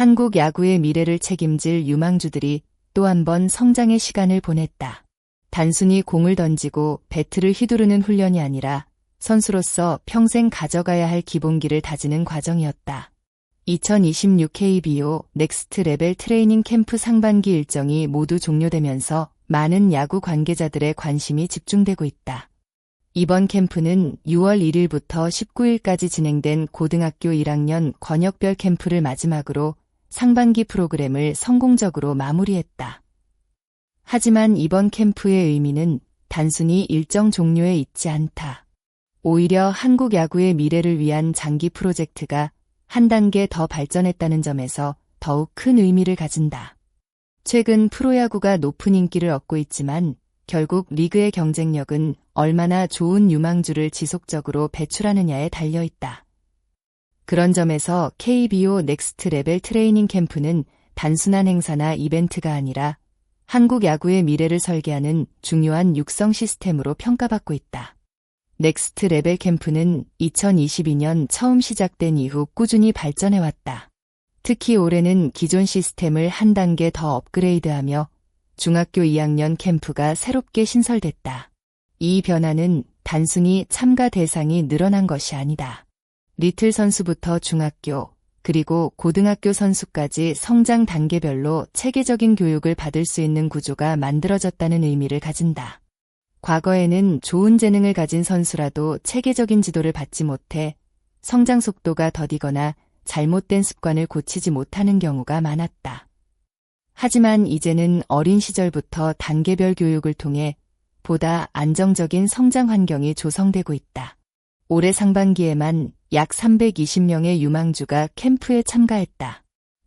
한국 야구의 미래를 책임질 유망주들이 또 한 번 성장의 시간을 보냈다. 단순히 공을 던지고 배트를 휘두르는 훈련이 아니라 선수로서 평생 가져가야 할 기본기를 다지는 과정이었다. 2026 KBO 넥스트 레벨 트레이닝 캠프 상반기 일정이 모두 종료되면서 많은 야구 관계자들의 관심이 집중되고 있다. 이번 캠프는 6월 1일부터 19일까지 진행된 고등학교 1학년 권역별 캠프를 마지막으로 상반기 프로그램을 성공적으로 마무리했다. 하지만 이번 캠프의 의미는 단순히 일정 종료에 있지 않다. 오히려 한국 야구의 미래를 위한 장기 프로젝트가 한 단계 더 발전했다는 점에서 더욱 큰 의미를 가진다. 최근 프로야구가 높은 인기를 얻고 있지만 결국 리그의 경쟁력은 얼마나 좋은 유망주를 지속적으로 배출하느냐에 달려있다. 그런 점에서 KBO 넥스트 레벨 트레이닝 캠프는 단순한 행사나 이벤트가 아니라 한국 야구의 미래를 설계하는 중요한 육성 시스템으로 평가받고 있다. 넥스트 레벨 캠프는 2022년 처음 시작된 이후 꾸준히 발전해왔다. 특히 올해는 기존 시스템을 한 단계 더 업그레이드하며 중학교 2학년 캠프가 새롭게 신설됐다. 이 변화는 단순히 참가 대상이 늘어난 것이 아니다. 리틀 선수부터 중학교, 그리고 고등학교 선수까지 성장 단계별로 체계적인 교육을 받을 수 있는 구조가 만들어졌다는 의미를 가진다. 과거에는 좋은 재능을 가진 선수라도 체계적인 지도를 받지 못해 성장 속도가 더디거나 잘못된 습관을 고치지 못하는 경우가 많았다. 하지만 이제는 어린 시절부터 단계별 교육을 통해 보다 안정적인 성장 환경이 조성되고 있다. 올해 상반기에만 약 320명의 유망주가 캠프에 참가했다.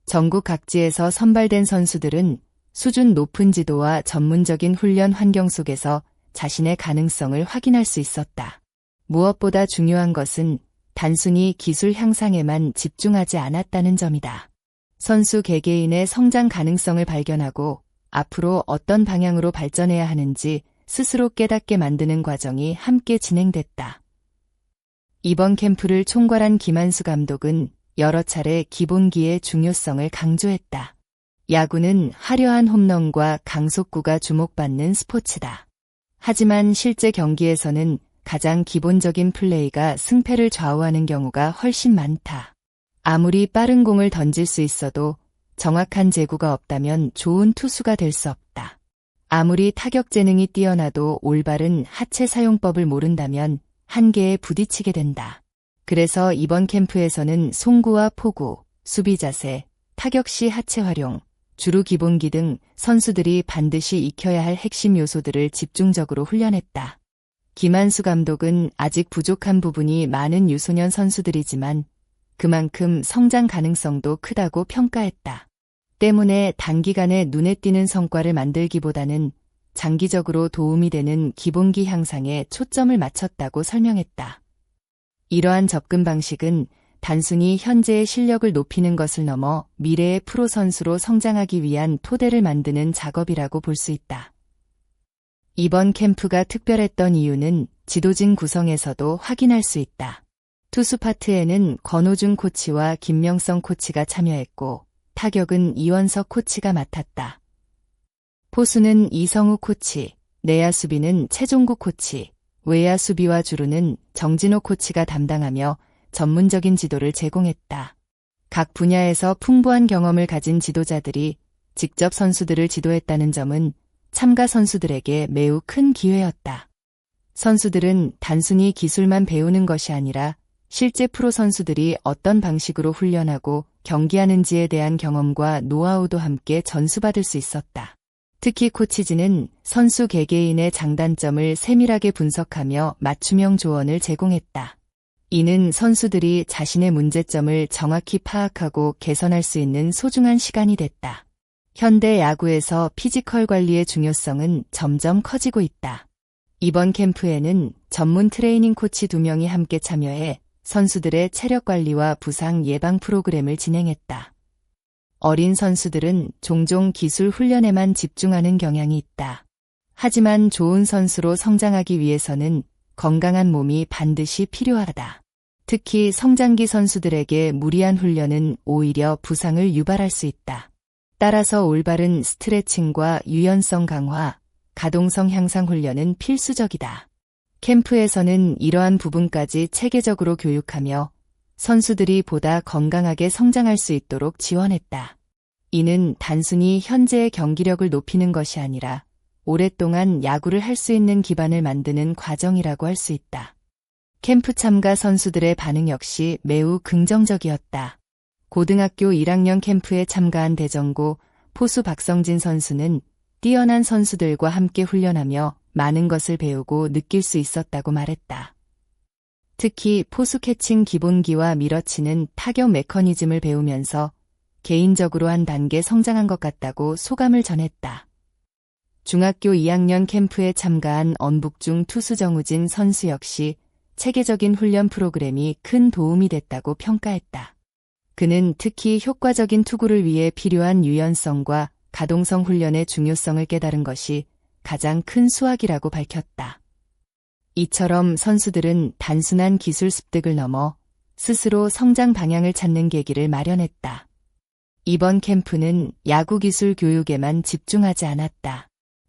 전국 각지에서 선발된 선수들은 수준 높은 지도와 전문적인 훈련 환경 속에서 자신의 가능성을 확인할 수 있었다. 무엇보다 중요한 것은 단순히 기술 향상에만 집중하지 않았다는 점이다. 선수 개개인의 성장 가능성을 발견하고 앞으로 어떤 방향으로 발전해야 하는지 스스로 깨닫게 만드는 과정이 함께 진행됐다. 이번 캠프를 총괄한 김한수 감독은 여러 차례 기본기의 중요성을 강조했다. 야구는 화려한 홈런과 강속구가 주목받는 스포츠다. 하지만 실제 경기에서는 가장 기본적인 플레이가 승패를 좌우하는 경우가 훨씬 많다. 아무리 빠른 공을 던질 수 있어도 정확한 제구가 없다면 좋은 투수가 될 수 없다. 아무리 타격 재능이 뛰어나도 올바른 하체 사용법을 모른다면 한계에 부딪히게 된다. 그래서 이번 캠프에서는 송구와 포구, 수비 자세, 타격 시 하체 활용, 주루 기본기 등 선수들이 반드시 익혀야 할 핵심 요소들을 집중적으로 훈련했다. 김한수 감독은 아직 부족한 부분이 많은 유소년 선수들이지만 그만큼 성장 가능성도 크다고 평가했다. 때문에 단기간에 눈에 띄는 성과를 만들기보다는 장기적으로 도움이 되는 기본기 향상에 초점을 맞췄다고 설명했다. 이러한 접근 방식은 단순히 현재의 실력을 높이는 것을 넘어 미래의 프로 선수로 성장하기 위한 토대를 만드는 작업이라고 볼 수 있다. 이번 캠프가 특별했던 이유는 지도진 구성에서도 확인할 수 있다. 투수 파트에는 권호중 코치와 김명성 코치가 참여했고 타격은 이원석 코치가 맡았다. 포수는 이성우 코치, 내야 수비는 최종국 코치, 외야 수비와 주루는 정진호 코치가 담당하며 전문적인 지도를 제공했다. 각 분야에서 풍부한 경험을 가진 지도자들이 직접 선수들을 지도했다는 점은 참가 선수들에게 매우 큰 기회였다. 선수들은 단순히 기술만 배우는 것이 아니라 실제 프로 선수들이 어떤 방식으로 훈련하고 경기하는지에 대한 경험과 노하우도 함께 전수받을 수 있었다. 특히 코치진은 선수 개개인의 장단점을 세밀하게 분석하며 맞춤형 조언을 제공했다. 이는 선수들이 자신의 문제점을 정확히 파악하고 개선할 수 있는 소중한 시간이 됐다. 현대 야구에서 피지컬 관리의 중요성은 점점 커지고 있다. 이번 캠프에는 전문 트레이닝 코치 2명이 함께 참여해 선수들의 체력 관리와 부상 예방 프로그램을 진행했다. 어린 선수들은 종종 기술 훈련에만 집중하는 경향이 있다. 하지만 좋은 선수로 성장하기 위해서는 건강한 몸이 반드시 필요하다. 특히 성장기 선수들에게 무리한 훈련은 오히려 부상을 유발할 수 있다. 따라서 올바른 스트레칭과 유연성 강화, 가동성 향상 훈련은 필수적이다. 캠프에서는 이러한 부분까지 체계적으로 교육하며 선수들이 보다 건강하게 성장할 수 있도록 지원했다. 이는 단순히 현재의 경기력을 높이는 것이 아니라 오랫동안 야구를 할 수 있는 기반을 만드는 과정이라고 할 수 있다. 캠프 참가 선수들의 반응 역시 매우 긍정적이었다. 고등학교 1학년 캠프에 참가한 대전고 포수 박성진 선수는 뛰어난 선수들과 함께 훈련하며 많은 것을 배우고 느낄 수 있었다고 말했다. 특히 포수 캐칭 기본기와 밀어치는 타격 메커니즘을 배우면서 개인적으로 한 단계 성장한 것 같다고 소감을 전했다. 중학교 2학년 캠프에 참가한 언북중 투수 정우진 선수 역시 체계적인 훈련 프로그램이 큰 도움이 됐다고 평가했다. 그는 특히 효과적인 투구를 위해 필요한 유연성과 가동성 훈련의 중요성을 깨달은 것이 가장 큰 수확이라고 밝혔다. 이처럼 선수들은 단순한 기술 습득을 넘어 스스로 성장 방향을 찾는 계기를 마련했다. 이번 캠프는 야구 기술 교육에만 집중하지 않았다.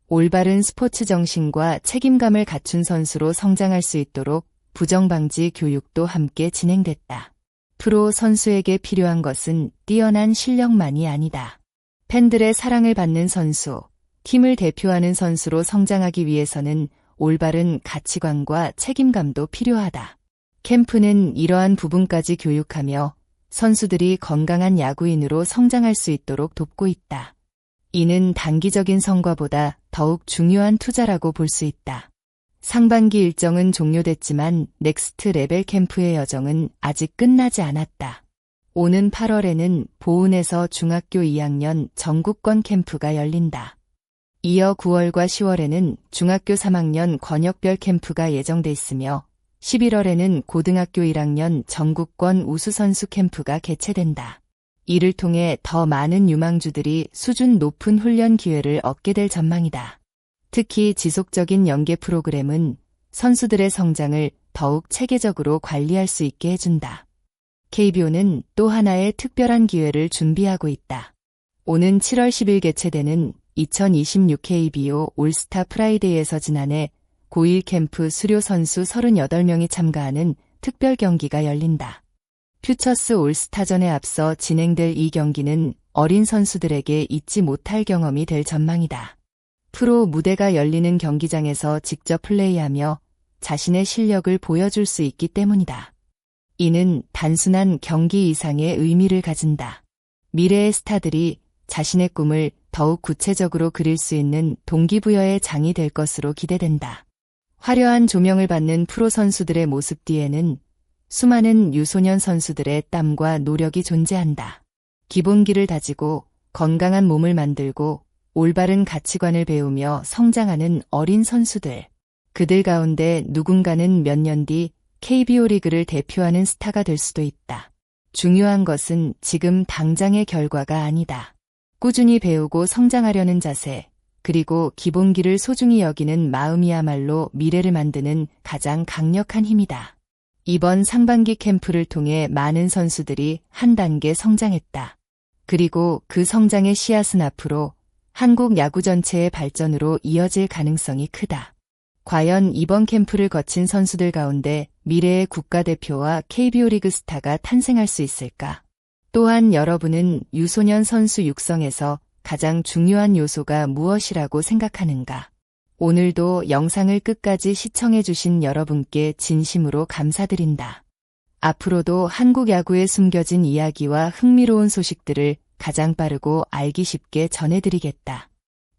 올바른 스포츠 정신과 책임감을 갖춘 선수로 성장할 수 있도록 부정 방지 교육도 함께 진행됐다. 프로 선수에게 필요한 것은 뛰어난 실력만이 아니다. 팬들의 사랑을 받는 선수, 팀을 대표하는 선수로 성장하기 위해서는 올바른 가치관과 책임감도 필요하다. 캠프는 이러한 부분까지 교육하며 선수들이 건강한 야구인으로 성장할 수 있도록 돕고 있다. 이는 단기적인 성과보다 더욱 중요한 투자라고 볼 수 있다. 상반기 일정은 종료됐지만 넥스트 레벨 캠프의 여정은 아직 끝나지 않았다. 오는 8월에는 보은에서 중학교 2학년 전국권 캠프가 열린다. 이어 9월과 10월에는 중학교 3학년 권역별 캠프가 예정돼 있으며 11월에는 고등학교 1학년 전국권 우수선수 캠프가 개최된다. 이를 통해 더 많은 유망주들이 수준 높은 훈련 기회를 얻게 될 전망이다. 특히 지속적인 연계 프로그램은 선수들의 성장을 더욱 체계적으로 관리할 수 있게 해준다. KBO는 또 하나의 특별한 기회를 준비하고 있다. 오는 7월 10일 개최되는 2026 KBO 올스타 프라이데이에서 지난해 고1 캠프 수료 선수 38명이 참가하는 특별 경기가 열린다. 퓨처스 올스타전에 앞서 진행될 이 경기는 어린 선수들에게 잊지 못할 경험이 될 전망이다. 프로 무대가 열리는 경기장에서 직접 플레이하며 자신의 실력을 보여줄 수 있기 때문이다. 이는 단순한 경기 이상의 의미를 가진다. 미래의 스타들이 자신의 꿈을 더욱 구체적으로 그릴 수 있는 동기부여의 장이 될 것으로 기대된다. 화려한 조명을 받는 프로 선수들의 모습 뒤에는 수많은 유소년 선수들의 땀과 노력이 존재한다. 기본기를 다지고 건강한 몸을 만들고 올바른 가치관을 배우며 성장하는 어린 선수들. 그들 가운데 누군가는 몇 년 뒤 KBO 리그를 대표하는 스타가 될 수도 있다. 중요한 것은 지금 당장의 결과가 아니다. 꾸준히 배우고 성장하려는 자세, 그리고 기본기를 소중히 여기는 마음이야말로 미래를 만드는 가장 강력한 힘이다. 이번 상반기 캠프를 통해 많은 선수들이 한 단계 성장했다. 그리고 그 성장의 씨앗은 앞으로 한국 야구 전체의 발전으로 이어질 가능성이 크다. 과연 이번 캠프를 거친 선수들 가운데 미래의 국가대표와 KBO 리그 스타가 탄생할 수 있을까? 또한 여러분은 유소년 선수 육성에서 가장 중요한 요소가 무엇이라고 생각하는가? 오늘도 영상을 끝까지 시청해주신 여러분께 진심으로 감사드린다. 앞으로도 한국 야구에 숨겨진 이야기와 흥미로운 소식들을 가장 빠르고 알기 쉽게 전해드리겠다.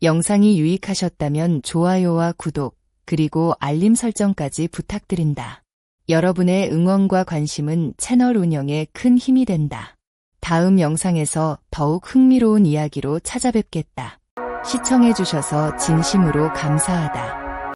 영상이 유익하셨다면 좋아요와 구독, 그리고 알림 설정까지 부탁드린다. 여러분의 응원과 관심은 채널 운영에 큰 힘이 된다. 다음 영상에서 더욱 흥미로운 이야기로 찾아뵙겠다. 시청해주셔서 진심으로 감사하다.